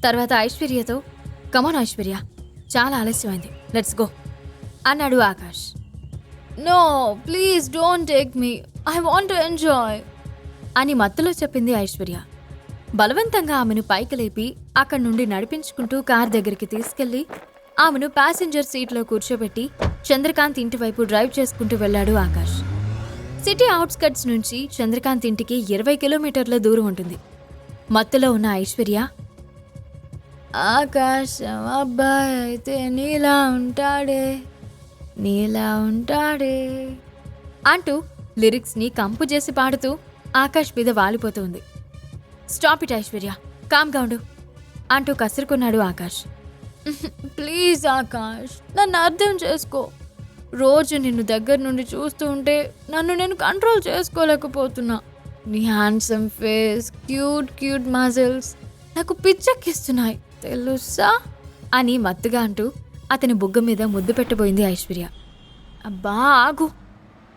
తర్వాత ఐశ్వర్యతో, కమాన్ ఐశ్వర్య, చాలా ఆలస్యమైంది, లెట్స్ గో అన్నాడు Akash. No please don't take me, I want to enjoy అని మత్తులో చెప్పింది ఐశ్వర్య. బలవంతంగా ఆమెను పైకి లేపి అక్కడి నుండి నడిపించుకుంటూ కార్ దగ్గరికి తీసుకెళ్లి ఆమెను ప్యాసింజర్ సీట్లో కూర్చోబెట్టి చంద్రకాంత్ ఇంటి వైపు డ్రైవ్ చేసుకుంటూ వెళ్ళాడు ఆకాష్. సిటీ అవుట్స్కట్స్ నుంచి చంద్రకాంత్ ఇంటికి 20 కిలోమీటర్ల దూరం ఉంటుంది. మత్తులో ఉన్న ఐశ్వర్య, ఆకాశం అబ్బాయి అయితే నీలా ఉంటాడే, నీలా ఉంటాడే అంటూ లిరిక్స్ని కంపు చేసి పాడుతూ ఆకాష్ మీద వాలిపోతుంది. స్టాప్ ఇట్ ఐశ్వర్య, కామ్గా ఉండు అంటూ కసురుకున్నాడు ఆకాష్. ప్లీజ్ ఆకాష్, నన్ను అర్థం చేసుకో. రోజు నిన్ను దగ్గర నుండి చూస్తూ ఉంటే నన్ను నేను కంట్రోల్ చేసుకోలేకపోతున్నా. నీ handsome face, cute cute muscles నాకు పిచ్చెక్కిస్తున్నాయి తెలుసా అని మత్తుగా అంటూ అతని బుగ్గ మీద ముద్దు పెట్టబోయింది ఐశ్వర్య. అబ్బా ఆగు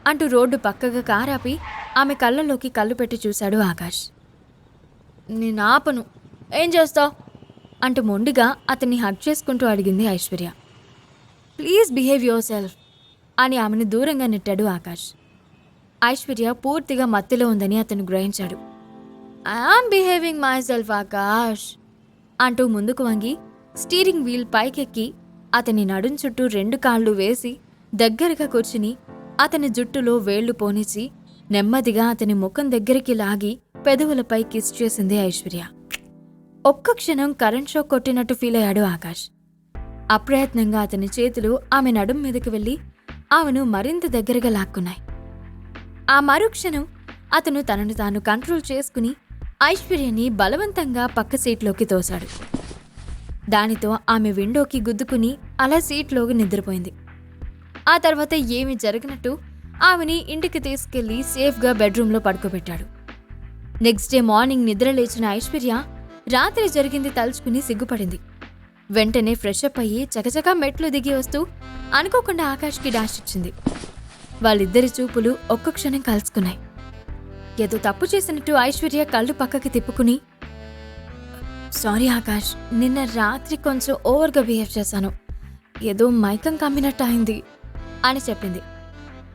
అంటూ రోడ్డు పక్కగా కారాపి ఆమె కళ్ళల్లోకి కళ్ళు పెట్టి చూశాడు ఆకాష్. నేను ఆపను, ఏం చేస్తావు అంటూ మొండిగా అతన్ని హగ్ చేసుకుంటూ అడిగింది Aishwarya. Please behave your self అని ఆమెను దూరంగా నెట్టాడు ఆకాష్. ఐశ్వర్య పూర్తిగా మత్తులో ఉందని అతను గ్రహించాడు. I am behaving my self Akash అంటూ ముందుకు వంగి స్టీరింగ్ వీల్ పైకెక్కి అతని నడుం చుట్టూ 2 కాళ్ళు వేసి దగ్గరగా కూర్చుని అతని జుట్టులో వేళ్లు పోనిచి నెమ్మదిగా అతని ముఖం దగ్గరికి లాగి పెదవులపై కిస్ చేసింది ఐశ్వర్య. ఒక్క క్షణం కరెంట్ షాక్ కొట్టినట్టు ఫీల్ అయ్యాడు ఆకాష్. అప్రయత్నంగా అతని చేతులు ఆమె నడుం మీదకి వెళ్లి ఆమెను మరింత దగ్గరగా లాక్కున్నాయి. ఆ మరుక్షణం అతను తనను తాను కంట్రోల్ చేసుకుని ఐశ్వర్యని బలవంతంగా పక్క సీట్లోకి తోశాడు. దానితో ఆమె విండోకి గుద్దుకుని అలా సీట్లోకి నిద్రపోయింది. ఆ తర్వాత ఏమీ జరగనట్టు ఆమెని ఇంటికి తీసుకెళ్లి సేఫ్గా బెడ్రూమ్లో పడుకోబెట్టాడు. నెక్స్ట్ డే మార్నింగ్ నిద్ర లేచిన ఐశ్వర్య రాత్రి జరిగింది తలుచుకుని సిగ్గుపడింది. వెంటనే ఫ్రెషప్ అయ్యి చకచకా మెట్లు దిగి వస్తూ అనుకోకుండా ఆకాష్కి డాష్ ఇచ్చింది. వాళ్ళిద్దరి చూపులు ఒక్క క్షణం కలుసుకున్నాయి. ఏదో తప్పు చేసినట్టు ఐశ్వర్య కళ్ళు పక్కకి తిప్పుకుని, సారీ ఆకాష్, నిన్న రాత్రి కొంచెం ఓవర్గా బిహేవ్ చేశాను, ఏదో మైకం కమ్మినట్టు అయింది అని చెప్పింది.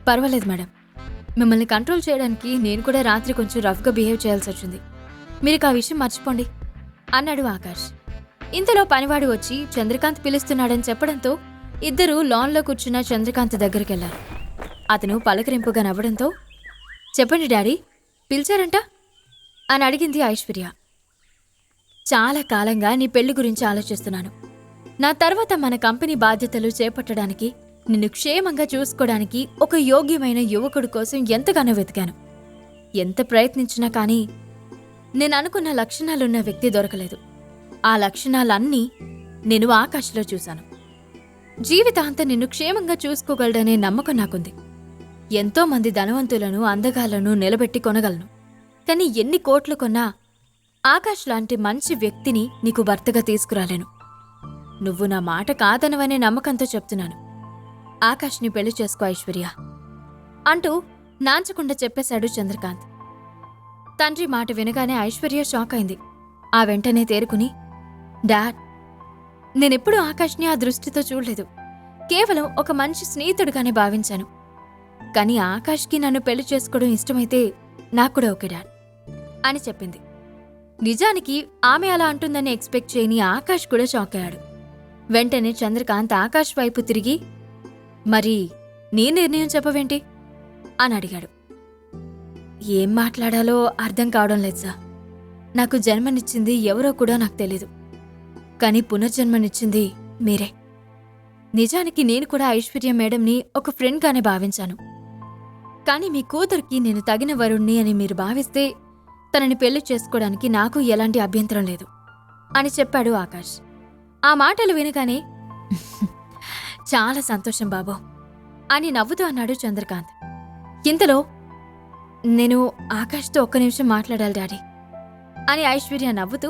పర్వాలేదు మేడం, మిమ్మల్ని కంట్రోల్ చేయడానికి నేను కూడా రాత్రి కొంచెం రఫ్గా బిహేవ్ చేయాల్సి వచ్చింది, మీరు ఆ విషయం మర్చిపోండి అన్నాడు ఆకాష్. ఇంతలో పనివాడు వచ్చి చంద్రకాంత్ పిలుస్తున్నాడని చెప్పడంతో ఇద్దరూ లాన్లో కూర్చున్న చంద్రకాంత్ దగ్గరికెళ్లారు. అతను పలకరింపుగా నవ్వడంతో, చెప్పండి డాడీ, పిలిచారంట అని అడిగింది ఐశ్వర్య. చాలా కాలంగా నీ పెళ్లి గురించి ఆలోచిస్తున్నాను. నా తర్వాత మన కంపెనీ బాధ్యతలు చేపట్టడానికి, నిన్ను క్షేమంగా చూసుకోవడానికి ఒక యోగ్యమైన యువకుడి కోసం ఎంతగానో వెతికాను. ఎంత ప్రయత్నించినా కానీ నేను అనుకున్న లక్షణాలున్న వ్యక్తి దొరకలేదు. ఆ లక్షణాలన్నీ నేను ఆకాష్లో చూశాను. జీవితాంతం నిన్ను క్షేమంగా చూసుకోగలడనే నమ్మకం నాకుంది. ఎంతోమంది ధనవంతులను, అందగాళ్లను నిలబెట్టి కొనగలను. కానీ ఎన్ని కోట్లు కొన్నా ఆకాష్ లాంటి మంచి వ్యక్తిని నీకు భర్తగా తీసుకురాలేను. నువ్వు నా మాట కాదనవనే నమ్మకంతో చెప్తున్నాను. ఆకాష్ని పెళ్లి చేసుకో ఐశ్వర్య అంటూ నాంచకుండా చెప్పేశాడు చంద్రకాంత్. తండ్రి మాట వినగానే ఐశ్వర్య షాక్ అయింది. ఆ వెంటనే తేరుకుని, డాడ్, నేనెప్పుడూ ఆకాష్ని ఆ దృష్టితో చూడలేదు. కేవలం ఒక మంచి స్నేహితుడిగానే భావించాను. కానీ ఆకాష్కి నన్ను పెళ్లి చేసుకోవడం ఇష్టమైతే నాక్కూడా ఓకే డాడ్ అని చెప్పింది. నిజానికి ఆమె అలా అంటుందని ఎక్స్పెక్ట్ చేయని ఆకాష్ కూడా షాక్ అయ్యాడు. వెంటనే చంద్రకాంత్ ఆకాష్ వైపు తిరిగి, మరి నీ నిర్ణయం చెప్పవేంటి అని అడిగాడు. ఏం మాట్లాడాలో అర్థం కావడం లేదు సార్. నాకు జన్మనిచ్చింది ఎవరో కూడా నాకు తెలీదు, కానీ పునర్జన్మనిచ్చింది మీరే. నిజానికి నేను కూడా ఐశ్వర్య మేడంని ఒక ఫ్రెండ్గానే భావించాను. కానీ మీ కూతురికి నేను తగిన వరుణ్ణి అని మీరు భావిస్తే తనని పెళ్లి చేసుకోవడానికి నాకు ఎలాంటి అభ్యంతరం లేదు అని చెప్పాడు ఆకాష్. ఆ మాటలు వినగానే, చాలా సంతోషం బాబో అని నవ్వుతూ అన్నాడు చంద్రకాంత్. ఇంతలో, నేను ఆకాష్తో ఒక్క నిమిషం మాట్లాడాలి డాడీ అని ఐశ్వర్య నవ్వుతూ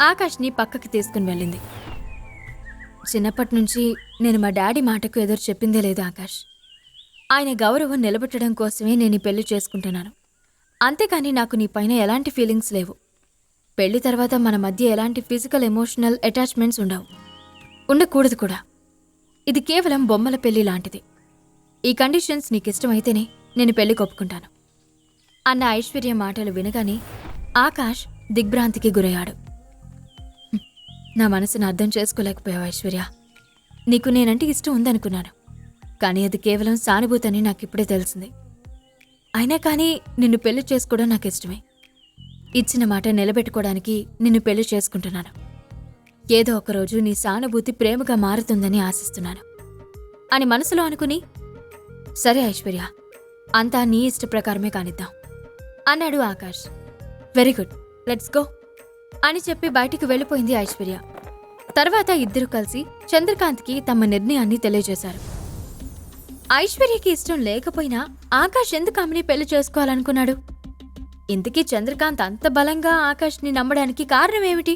ఆకాష్ని పక్కకి తీసుకుని వెళ్ళింది. చిన్నప్పటినుంచి నేను మా డాడీ మాటకు ఎదురు చెప్పిందే లేదు ఆకాష్. ఆయన గౌరవం నిలబెట్టడం కోసమే నేను ఈ పెళ్లి చేసుకుంటున్నాను. అంతేకాని నాకు నీ పైన ఎలాంటి ఫీలింగ్స్ లేవు. పెళ్లి తర్వాత మన మధ్య ఎలాంటి ఫిజికల్ ఎమోషనల్ అటాచ్మెంట్స్ ఉండవు, ఉండకూడదు కూడా. ఇది కేవలం బొమ్మల పెళ్లి లాంటిది. ఈ కండిషన్స్ నీకిష్టమైతేనే నేను పెళ్లి ఒప్పుకుంటాను అన్న ఐశ్వర్య మాటలు వినగానే ఆకాష్ దిగ్భ్రాంతికి గురయ్యాడు. నా మనసును అర్థం చేసుకోలేకపోయావు ఐశ్వర్య. నీకు నేనంటే ఇష్టం ఉందనుకున్నాను, కానీ అది కేవలం సానుభూతని నాకిప్పుడే తెలిసింది. అయినా కానీ నిన్ను పెళ్లి చేసుకోవడం నాకు ఇష్టమే. ఇచ్చిన మాట నిలబెట్టుకోవడానికి నిన్ను పెళ్లి చేసుకుంటున్నాను. ఏదో ఒకరోజు నీ సానుభూతి ప్రేమగా మారుతుందని ఆశిస్తున్నాను అని మనసులో అనుకుని, సరే ఐశ్వర్య, అంతా నీ ఇష్ట ప్రకారమే కానిద్దాం అన్నాడు Akash. Very good, let's go అని చెప్పి బయటికి వెళ్ళిపోయింది ఐశ్వర్య. తర్వాత ఇద్దరు కలిసి చంద్రకాంత్కి తమ నిర్ణయాన్ని తెలియజేశారు. ఐశ్వర్యకి ఇష్టం లేకపోయినా ఆకాష్ ఎందుకు ఆమెని పెళ్లి చేసుకోవాలనుకున్నాడు? ఇంతకీ చంద్రకాంత్ అంత బలంగా ఆకాష్ని నమ్మడానికి కారణమేమిటి?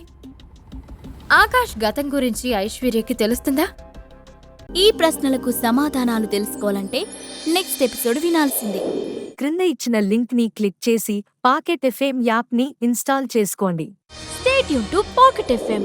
ఆకాష్ గతం గురించి ఐశ్వర్యకి తెలుస్తుందా? ఈ ప్రశ్నలకు సమాధానాలు తెలుసుకోవాలంటే నెక్స్ట్ ఎపిసోడ్ వినాల్సిందే. క్రింద ఇచ్చిన లింక్ ని క్లిక్ చేసి పాకెట్ ఎఫ్ఎం యాప్ ని ఇన్స్టాల్ చేసుకోండి. Stay tune to pocket FM.